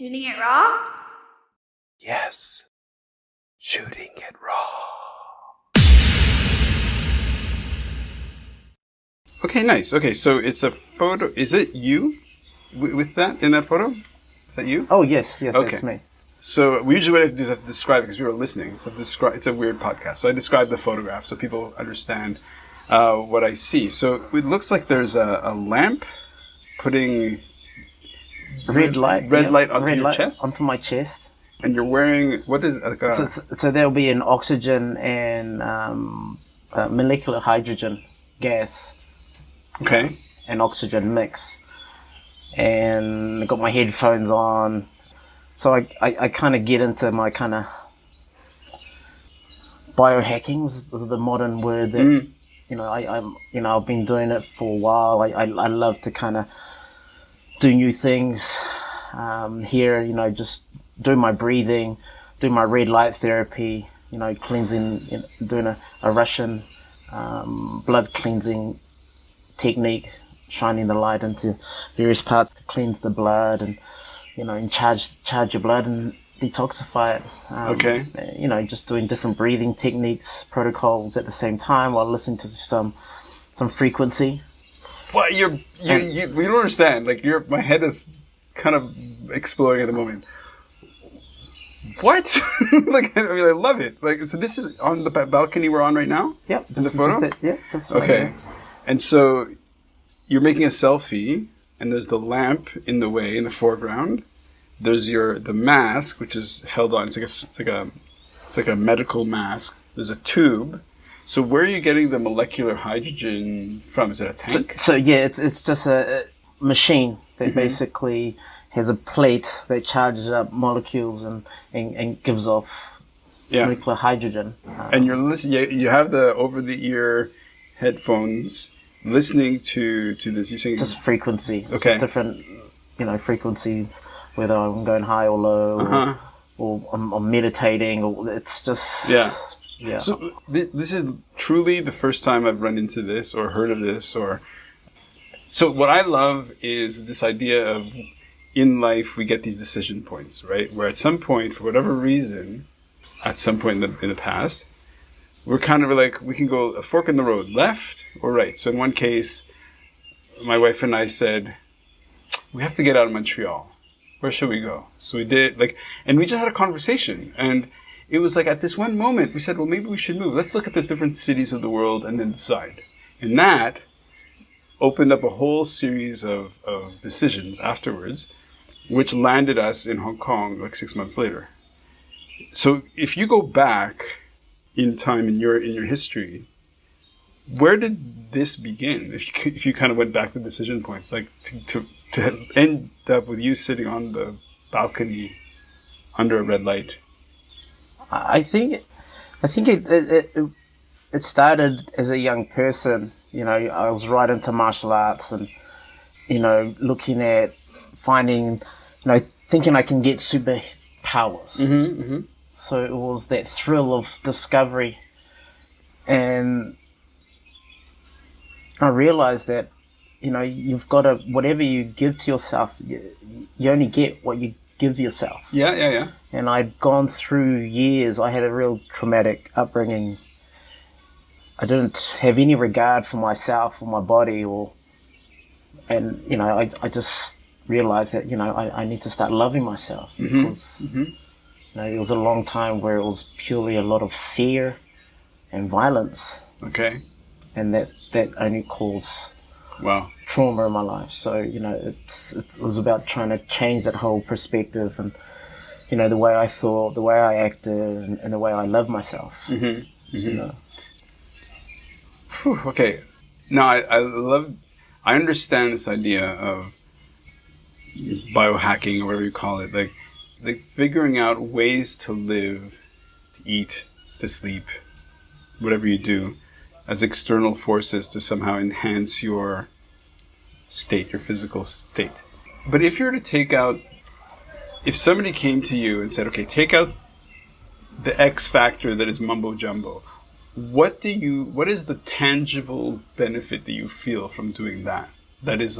Shooting it raw? Yes. Shooting it raw. Okay, nice. Okay, so it's a photo. Is it you with that in that photo? Is that you? Oh, yes, Okay. That's me. So we usually what I have to do is have to describe it because we were listening. So it's a weird podcast. So I describe the photograph so people understand what I see. So it looks like there's a lamp putting Red light onto your chest? onto my chest. And you're wearing, what is it? Like So there'll be an oxygen and molecular hydrogen gas. Okay. And oxygen mix. And I got my headphones on. So I kind of get into my kind of biohacking is the modern word that, I've been doing it for a while. I love to kind of do new things here, just do my breathing, do my red light therapy, cleansing, doing a Russian blood cleansing technique, shining the light into various parts to cleanse the blood and, and charge your blood and detoxify it. Okay. Just doing different breathing techniques, protocols at the same time while listening to some frequency. Well, you don't understand. Like my head is kind of exploding at the moment. What? I love it. Like, so this is on the balcony we're on right now? Yep. In the photo? Just okay. Right. And so you're making a selfie, and there's the lamp in the way in the foreground. There's the mask, which is held on. It's like a medical mask. There's a tube. So where are you getting the molecular hydrogen from? Is it a tank? So it's just a machine that basically has a plate that charges up molecules and gives off molecular hydrogen. And you're listening. You have the over-the-ear headphones listening to this. You're saying just frequency. Okay. Just different, frequencies. Whether I'm going high or low, or I'm meditating, or it's just Yeah. So this is truly the first time I've run into this or heard of this. So what I love is this idea of in life we get these decision points, right? Where at some point, for whatever reason, at some point in the past, we're kind of like, we can go a fork in the road, left or right. So in one case, my wife and I said, we have to get out of Montreal. Where should we go? So we did, and we just had a conversation. And it was like at this one moment, we said, well, maybe we should move. Let's look at the different cities of the world and then decide. And that opened up a whole series of decisions afterwards, which landed us in Hong Kong 6 months later. So if you go back in time in your history, where did this begin? If you kind of went back to decision points, to end up with you sitting on the balcony under a red light. I think it started as a young person. I was right into martial arts and, looking at finding, thinking I can get superpowers. So it was that thrill of discovery. And I realized that, you've got to, whatever you give to yourself, you only get what you give yourself. Yeah. And I'd gone through years. I had a real traumatic upbringing. I didn't have any regard for myself or my body, I just realized that I need to start loving myself because it was a long time where it was purely a lot of fear and violence. Okay. And that only caused trauma in my life. So it was about trying to change that whole perspective and the way I thought, the way I acted, and the way I love myself. Okay. Now I understand this idea of biohacking or whatever you call it, like figuring out ways to live, to eat, to sleep, whatever you do, as external forces to somehow enhance your state, your physical state. But if you were to if somebody came to you and said, okay, take out the X factor that is mumbo jumbo, what is the tangible benefit that you feel from doing that? That is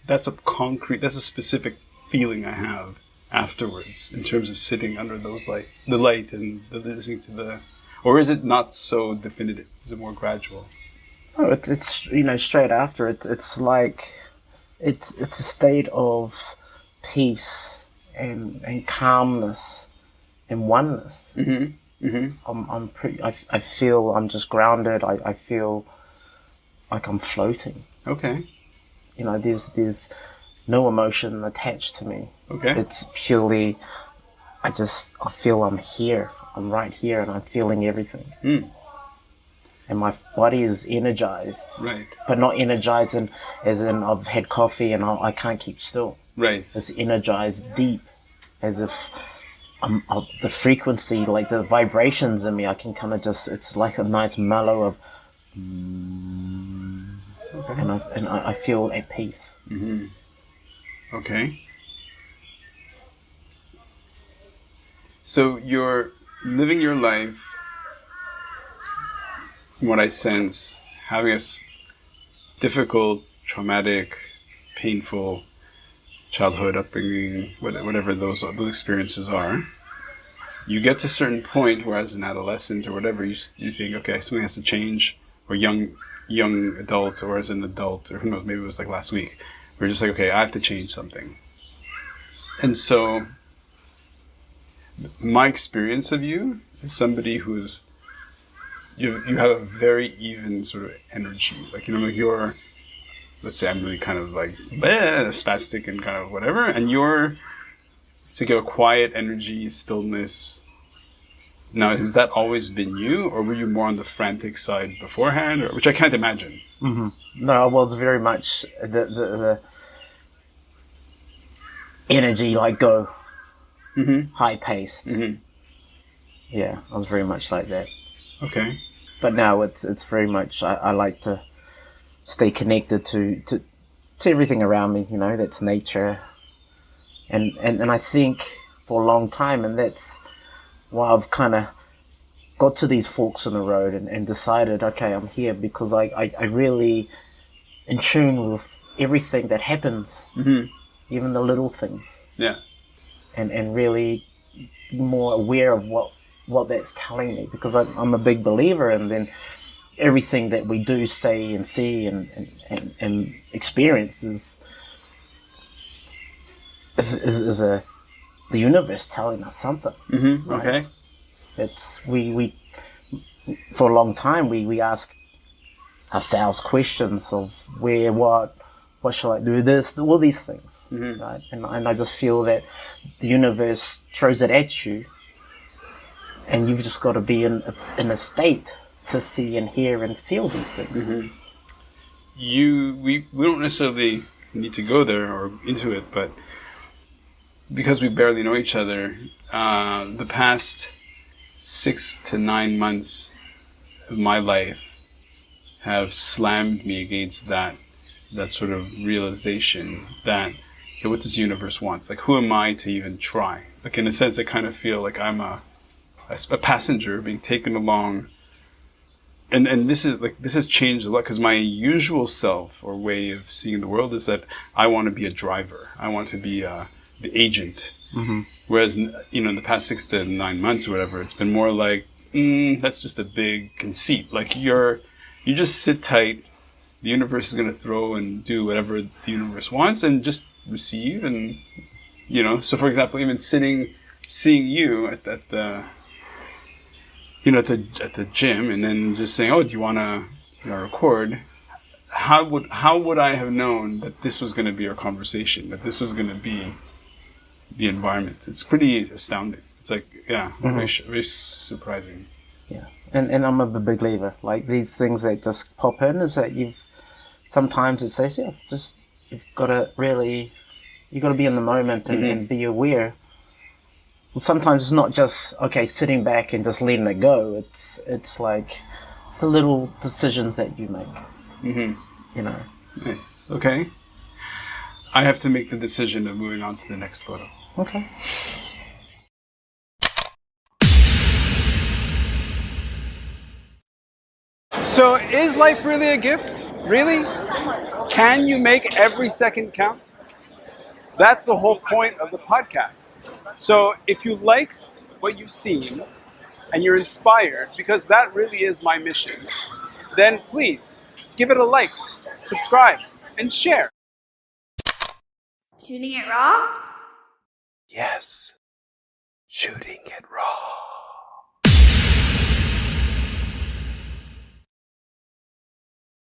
that's a specific feeling I have afterwards in terms of sitting under the light and listening to the, or is it not so definitive? Is it more gradual? Oh, it's you know, straight after it. It's like it's a state of peace and calmness and oneness. Mm-hmm. Mm-hmm. I feel I'm just grounded. I feel like I'm floating. Okay. You know, there's no emotion attached to me. Okay. It's purely, I feel I'm here. I'm right here, and I'm feeling everything. Mm. And my body is energized. Right. But not energized as in I've had coffee and I can't keep still. Right. It's energized deep, as if the frequency, like the vibrations in me, I can kind of just, it's like a nice mellow of, Okay. and I feel at peace. Mm-hmm. Okay. So you're living your life, from what I sense, having a difficult, traumatic, painful childhood upbringing, whatever those experiences are. You get to a certain point where, as an adolescent or whatever, you think, okay, something has to change, or young adult, or as an adult, or who knows, maybe it was like last week. We're just like, okay, I have to change something. And so my experience of you is somebody who's, you have a very even sort of energy. Like, you know, like you're, let's say I'm really kind of like spastic and kind of whatever, and you're, it's like a quiet energy, stillness. Now, has that always been you, or were you more on the frantic side beforehand, or, which I can't imagine? Mm-hmm. No, I was very much the energy, like go, high paced. Mm-hmm. Yeah, I was very much like that. Okay. But now it's very much, I like to stay connected to everything around me, you know, that's nature. And I think for a long time, and that's why I've kind of got to these forks in the road and decided, okay, I'm here because I really in tune with everything that happens, even the little things. Yeah. And really more aware of what that's telling me, because I'm a big believer, and then everything that we do, say, and see and experience is the universe telling us something. Mm-hmm. Right? Okay. It's we for a long time we ask ourselves questions of where, what shall I do, this, all these things, right? And I just feel that the universe throws it at you, and you've just got to be in a state to see and hear and feel these things. Mm-hmm. We don't necessarily need to go there or into it, but because we barely know each other, the past 6 to 9 months of my life have slammed me against that sort of realization that, okay, what does the universe want? Like, who am I to even try? Like, in a sense, I kind of feel like I'm a passenger being taken along. And this has changed a lot, because my usual self or way of seeing the world is that I want to be a driver. I want to be the agent. Mm-hmm. Whereas, you know, in the past 6 to 9 months or whatever, it's been more like, that's just a big conceit. Like, you just sit tight. The universe is going to throw and do whatever the universe wants, and just receive. And, you know, so for example, even seeing you at the you know, at the gym, and then just saying, "Oh, do you want to record?" How would I have known that this was going to be our conversation? That this was going to be the environment? It's pretty astounding. It's like, yeah, very surprising. Yeah, and I'm a big believer. Like, these things that just pop in is that sometimes it says, yeah, just you've got to be in the moment and be aware. Sometimes it's not just, okay, sitting back and just letting it go. It's like, it's the little decisions that you make. You know. Nice. Okay. I have to make the decision of moving on to the next photo. Okay. So, is life really a gift? Really? Can you make every second count? That's the whole point of the podcast. So if you like what you've seen and you're inspired, because that really is my mission, then please give it a like, subscribe, and share. Shooting it raw? Yes, shooting it raw.